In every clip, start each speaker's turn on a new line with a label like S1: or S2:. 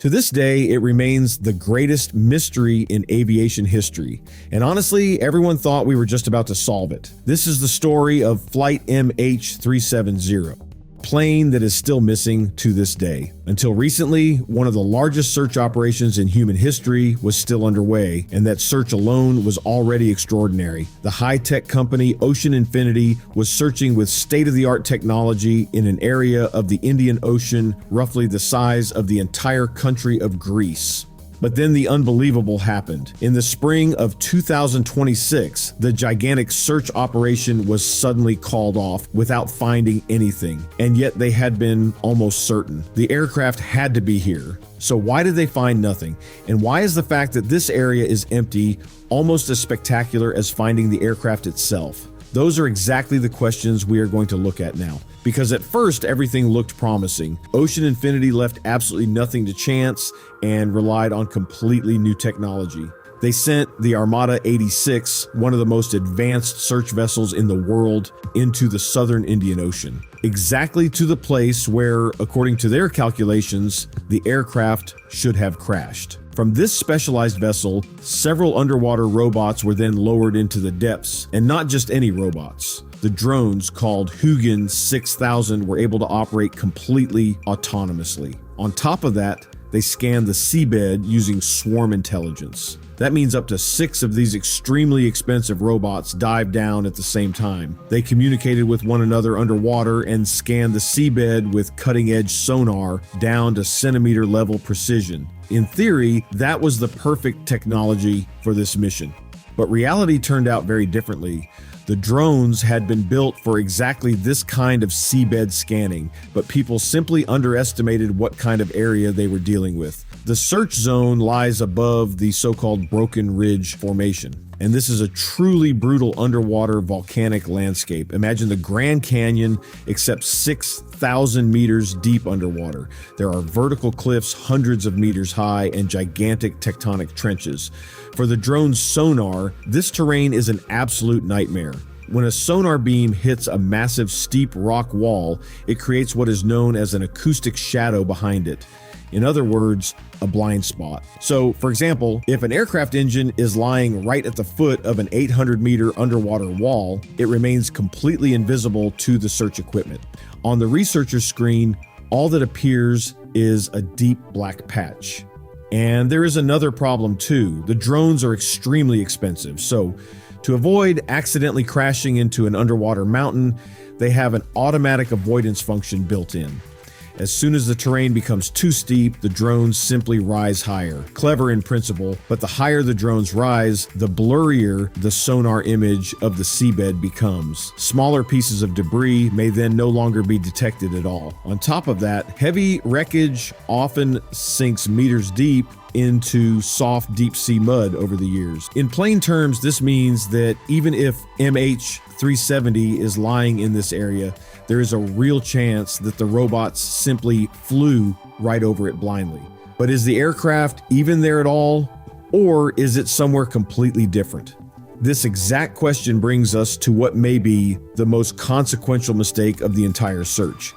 S1: To this day, it remains the greatest mystery in aviation history, and honestly, everyone thought we were just about to solve it. This is the story of Flight MH370, a plane that is still missing to this day. Until recently, one of the largest search operations in human history was still underway, and that search alone was already extraordinary. The high-tech company Ocean Infinity was searching with state-of-the-art technology in an area of the Indian Ocean roughly the size of the entire country of Greece. But then the unbelievable happened. In the spring of 2026, the gigantic search operation was suddenly called off without finding anything, and yet they had been almost certain. The aircraft had to be here. So why did they find nothing? And why is the fact that this area is empty almost as spectacular as finding the aircraft itself? Those are exactly the questions we are going to look at now. Because at first, everything looked promising. Ocean Infinity left absolutely nothing to chance and relied on completely new technology. They sent the Armada 86, one of the most advanced search vessels in the world, into the southern Indian Ocean, exactly to the place where, according to their calculations, the aircraft should have crashed. From this specialized vessel, several underwater robots were then lowered into the depths, and not just any robots. The drones, called Hugin 6000, were able to operate completely autonomously. On top of that, they scanned the seabed using swarm intelligence. That means up to 6 of these extremely expensive robots dived down at the same time. They communicated with one another underwater and scanned the seabed with cutting-edge sonar down to centimeter-level precision. In theory, that was the perfect technology for this mission. But reality turned out very differently. The drones had been built for exactly this kind of seabed scanning, but people simply underestimated what kind of area they were dealing with. The search zone lies above the so-called Broken Ridge Formation, and this is a truly brutal underwater volcanic landscape. Imagine the Grand Canyon, except 6,000 meters deep underwater. There are vertical cliffs hundreds of meters high and gigantic tectonic trenches. For the drone's sonar, this terrain is an absolute nightmare. When a sonar beam hits a massive steep rock wall, it creates what is known as an acoustic shadow behind it. In other words, a blind spot. So, for example, if an aircraft engine is lying right at the foot of an 800-meter underwater wall, it remains completely invisible to the search equipment. On the researcher's screen, all that appears is a deep black patch. And there is another problem too. The drones are extremely expensive, so to avoid accidentally crashing into an underwater mountain, they have an automatic avoidance function built in. As soon as the terrain becomes too steep, the drones simply rise higher. Clever in principle, but the higher the drones rise, the blurrier the sonar image of the seabed becomes. Smaller pieces of debris may then no longer be detected at all. On top of that, heavy wreckage often sinks meters deep into soft deep sea mud over the years. In plain terms, this means that even if MH370 is lying in this area, there is a real chance that the robots simply flew right over it blindly. But is the aircraft even there at all, or is it somewhere completely different? This exact question brings us to what may be the most consequential mistake of the entire search.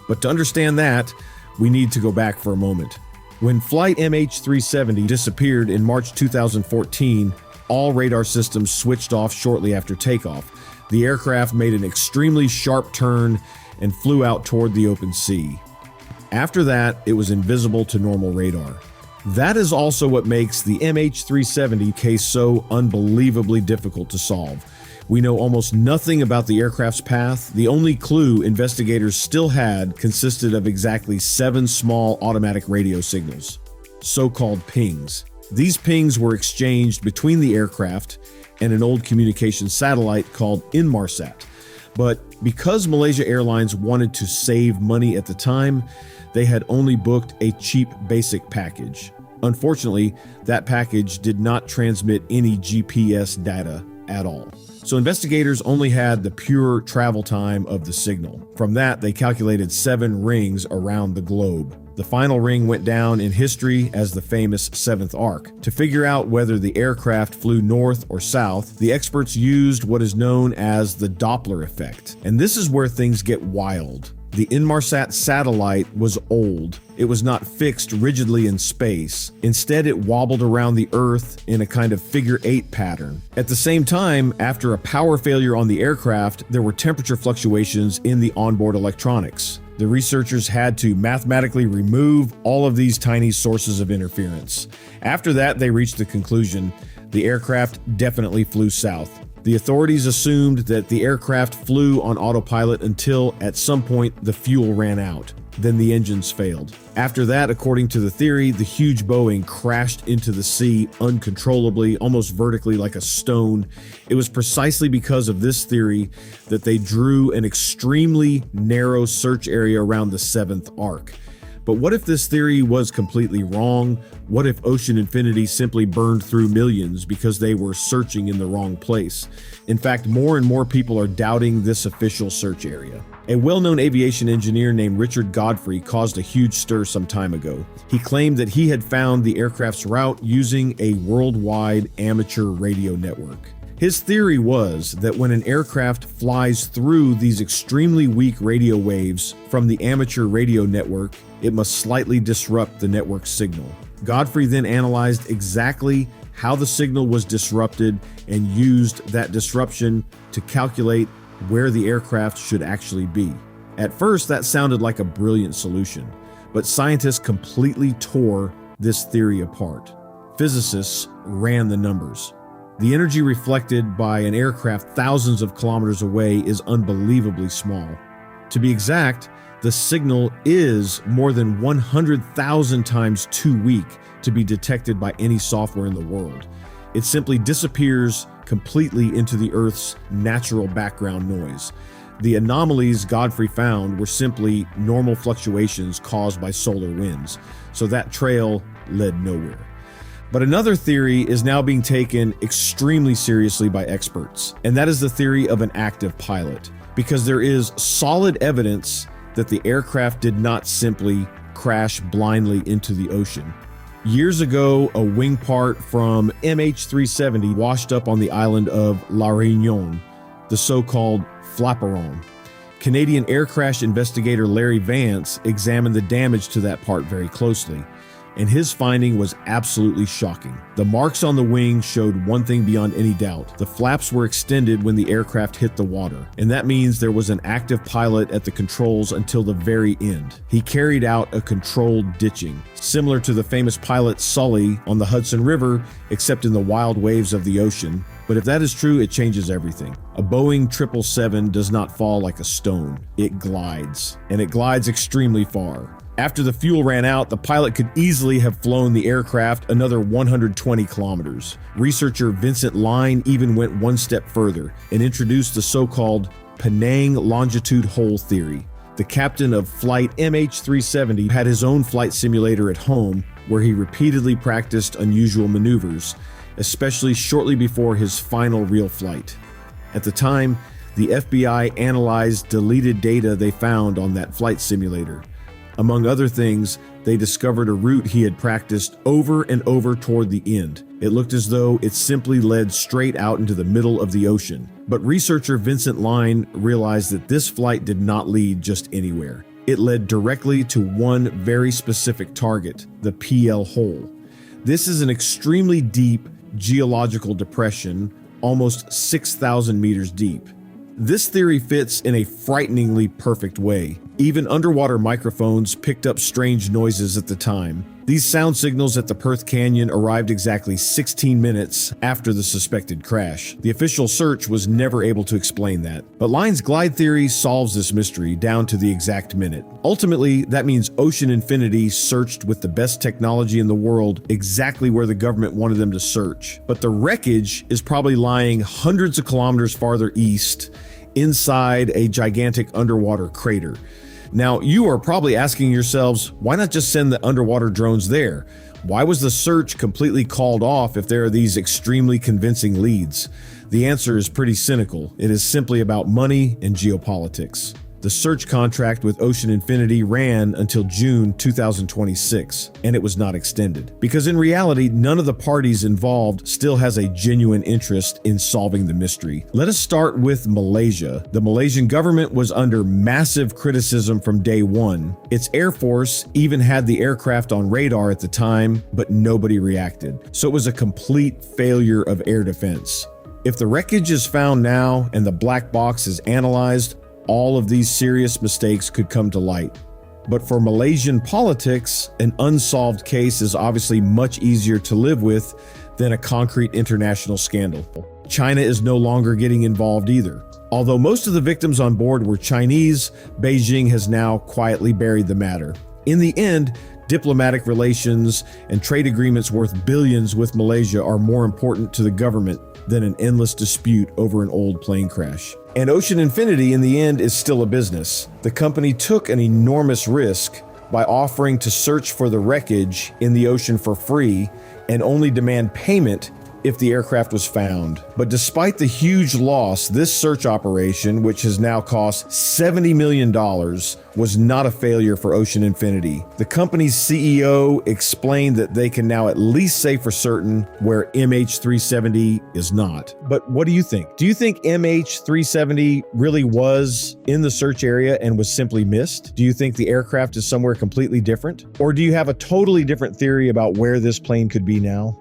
S1: But to understand that, we need to go back for a moment. When Flight MH370 disappeared in March 2014, all radar systems switched off shortly after takeoff. The aircraft made an extremely sharp turn and flew out toward the open sea. After that, it was invisible to normal radar. That is also what makes the MH370 case so unbelievably difficult to solve. We know almost nothing about the aircraft's path. The only clue investigators still had consisted of exactly 7 small automatic radio signals, so-called pings. These pings were exchanged between the aircraft and an old communication satellite called Inmarsat. But because Malaysia Airlines wanted to save money at the time, they had only booked a cheap basic package. Unfortunately, that package did not transmit any GPS data at all. So investigators only had the pure travel time of the signal. From that, they calculated 7 rings around the globe. The final ring went down in history as the famous 7th arc. To figure out whether the aircraft flew north or south, the experts used what is known as the Doppler effect. And this is where things get wild. The Inmarsat satellite was old. It was not fixed rigidly in space. Instead, it wobbled around the Earth in a kind of figure-8 pattern. At the same time, after a power failure on the aircraft, there were temperature fluctuations in the onboard electronics. The researchers had to mathematically remove all of these tiny sources of interference. After that, they reached the conclusion the aircraft definitely flew south. The authorities assumed that the aircraft flew on autopilot until, at some point, the fuel ran out. Then the engines failed. After that, according to the theory, the huge Boeing crashed into the sea uncontrollably, almost vertically like a stone. It was precisely because of this theory that they drew an extremely narrow search area around the seventh arc. But what if this theory was completely wrong? What if ocean infinity simply burned through millions because they were searching in the wrong place? In fact, more and more people are doubting this official search area. A well-known aviation engineer named Richard Godfrey caused a huge stir some time ago. He claimed that he had found the aircraft's route using a worldwide amateur radio network. His theory was that when an aircraft flies through these extremely weak radio waves from the amateur radio network, it must slightly disrupt the network signal. Godfrey then analyzed exactly how the signal was disrupted and used that disruption to calculate where the aircraft should actually be. At first, that sounded like a brilliant solution, but scientists completely tore this theory apart. Physicists ran the numbers. The energy reflected by an aircraft thousands of kilometers away is unbelievably small. To be exact, the signal is more than 100,000 times too weak to be detected by any software in the world. It simply disappears completely into the Earth's natural background noise. The anomalies Godfrey found were simply normal fluctuations caused by solar winds, so that trail led nowhere. But another theory is now being taken extremely seriously by experts, and that is the theory of an active pilot, because there is solid evidence that the aircraft did not simply crash blindly into the ocean. Years ago, a wing part from MH370 washed up on the island of La Réunion, the so-called Flaperon. Canadian air crash investigator Larry Vance examined the damage to that part very closely, and his finding was absolutely shocking. The marks on the wing showed one thing beyond any doubt. The flaps were extended when the aircraft hit the water, and that means there was an active pilot at the controls until the very end. He carried out a controlled ditching, similar to the famous pilot Sully on the Hudson River, except in the wild waves of the ocean. But if that is true, it changes everything. A Boeing 777 does not fall like a stone. It glides, and it glides extremely far. After the fuel ran out, the pilot could easily have flown the aircraft another 120 kilometers. Researcher Vincent Line even went one step further and introduced the so-called Penang longitude hole theory. The captain of Flight MH370 had his own flight simulator at home where he repeatedly practiced unusual maneuvers, especially shortly before his final real flight. At the time, the FBI analyzed deleted data they found on that flight simulator. Among other things, they discovered a route he had practiced over and over toward the end. It looked as though it simply led straight out into the middle of the ocean. But researcher Vincent Line realized that this flight did not lead just anywhere. It led directly to one very specific target, the PL hole. This is an extremely deep geological depression, almost 6,000 meters deep. This theory fits in a frighteningly perfect way. Even underwater microphones picked up strange noises at the time. These sound signals at the Perth Canyon arrived exactly 16 minutes after the suspected crash. The official search was never able to explain that. But Line's glide theory solves this mystery down to the exact minute. Ultimately, that means Ocean Infinity searched with the best technology in the world exactly where the government wanted them to search. But the wreckage is probably lying hundreds of kilometers farther east, inside a gigantic underwater crater. Now, you are probably asking yourselves, why not just send the underwater drones there? Why was the search completely called off if there are these extremely convincing leads? The answer is pretty cynical. It is simply about money and geopolitics. The search contract with Ocean Infinity ran until June 2026, and it was not extended. Because in reality, none of the parties involved still has a genuine interest in solving the mystery. Let us start with Malaysia. The Malaysian government was under massive criticism from day one. Its Air Force even had the aircraft on radar at the time, but nobody reacted. So it was a complete failure of air defense. If the wreckage is found now and the black box is analyzed, all of these serious mistakes could come to light. But for Malaysian politics, an unsolved case is obviously much easier to live with than a concrete international scandal. China is no longer getting involved either. Although most of the victims on board were Chinese, Beijing has now quietly buried the matter. In the end, diplomatic relations and trade agreements worth billions with Malaysia are more important to the government than an endless dispute over an old plane crash. And Ocean Infinity, in the end, is still a business. The company took an enormous risk by offering to search for the wreckage in the ocean for free and only demand payment if the aircraft was found. But despite the huge loss, this search operation, which has now cost $70 million, was not a failure for Ocean Infinity. The company's CEO explained that they can now at least say for certain where MH370 is not. But what do you think? Do you think MH370 really was in the search area and was simply missed? Do you think the aircraft is somewhere completely different? Or do you have a totally different theory about where this plane could be now?